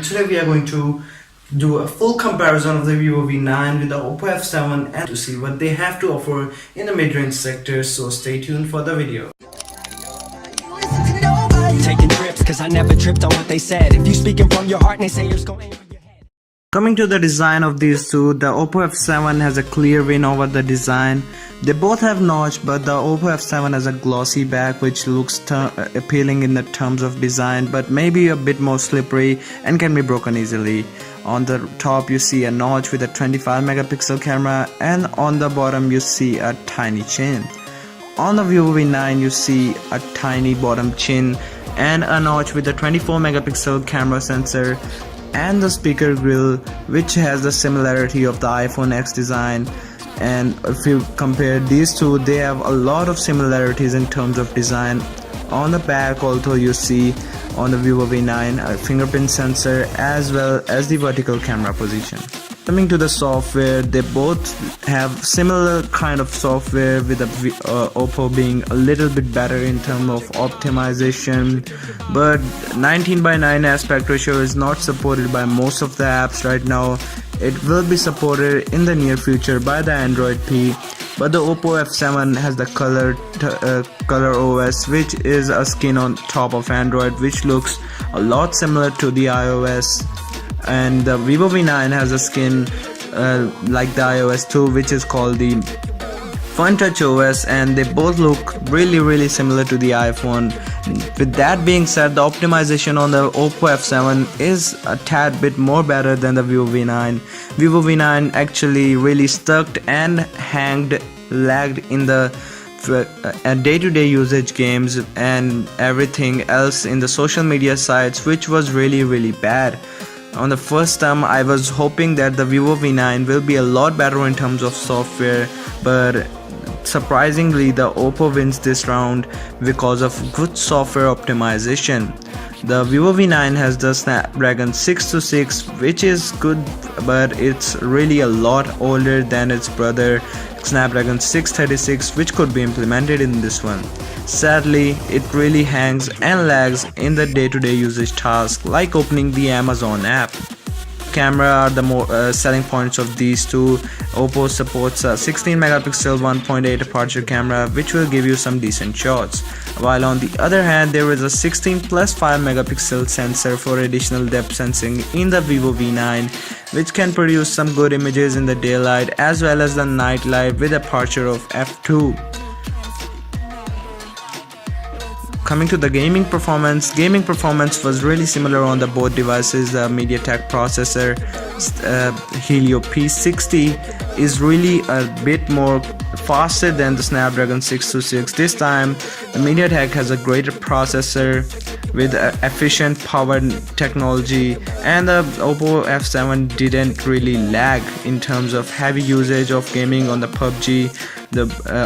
today we are going to do a full comparison of the Vivo V9 with the Oppo F7 and to see what they have to offer in the mid-range sector, so stay tuned for the video. Taking trips cause I never tripped on what they said. If you speaking from your heart, they say you're going for your head. Coming to the design of these two, the Oppo F7 has a clear win over the design. They both have notch, but the Oppo F7 has a glossy back which looks appealing in the terms of design, but maybe a bit more slippery and can be broken easily. On the top you see a notch with a 25 megapixel camera, and on the bottom you see a tiny chin. On the Vivo V9 you see a tiny bottom chin and a notch with a 24 megapixel camera sensor, and the speaker grill which has the similarity of the iPhone X design. And if you compare these two, they have a lot of similarities in terms of design. On the back also you see on the Vivo V9 a fingerprint sensor as well as the vertical camera position. Coming to the software, they both have similar kind of software, with the Oppo being a little bit better in terms of optimization, but 19:9 aspect ratio is not supported by most of the apps right now. It will be supported in the near future by the Android P, but the Oppo F7 has the color OS, which is a skin on top of Android, which looks a lot similar to the iOS. And the Vivo V9 has a skin like the iOS 2, which is called the Fun Touch OS, and they both look really similar to the iPhone. With that being said, the optimization on the Oppo F7 is a tad bit more better than the Vivo V9. Vivo V9 actually really stuck and lagged in the day-to-day usage games and everything else in the social media sites, which was really bad. On the first time I was hoping that the Vivo V9 will be a lot better in terms of software, but surprisingly the Oppo wins this round because of good software optimization. The Vivo V9 has the Snapdragon 626, which is good, but it's really a lot older than its brother Snapdragon 636, which could be implemented in this one. Sadly, it really hangs and lags in the day-to-day usage tasks like opening the Amazon app. Camera are the more selling points of these two. Oppo supports a 16 megapixel 1.8 aperture camera, which will give you some decent shots, while on the other hand there is a 16 plus 5 megapixel sensor for additional depth sensing in the Vivo V9, which can produce some good images in the daylight as well as the night light with aperture of f2. Coming to the gaming performance was really similar on the both devices. The MediaTek processor Helio P60 is really a bit more faster than the Snapdragon 626. This time the MediaTek has a greater processor with efficient power technology, and the Oppo F7 didn't really lag in terms of heavy usage of gaming on the PUBG.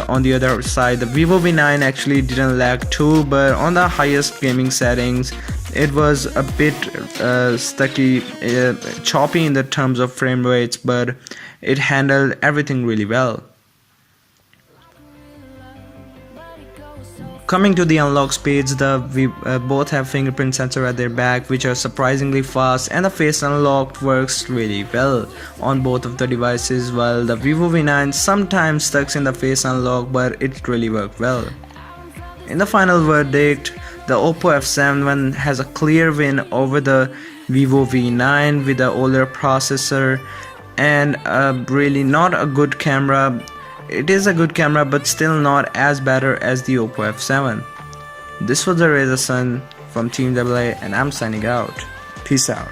On the other side, the Vivo V9 actually didn't lag too, but on the highest gaming settings it was a bit choppy in the terms of frame rates, but it handled everything really well. Coming to the unlock speeds, both have fingerprint sensor at their back, which are surprisingly fast, and the face unlock works really well on both of the devices, while the Vivo V9 sometimes stuck in the face unlock, but it really worked well. In the final verdict, the Oppo F7 has a clear win over the Vivo V9 with the older processor and really not a good camera. It is a good camera, but still not as better as the Oppo F7. This was the Razor Sun from Team AA, and I'm signing out. Peace out.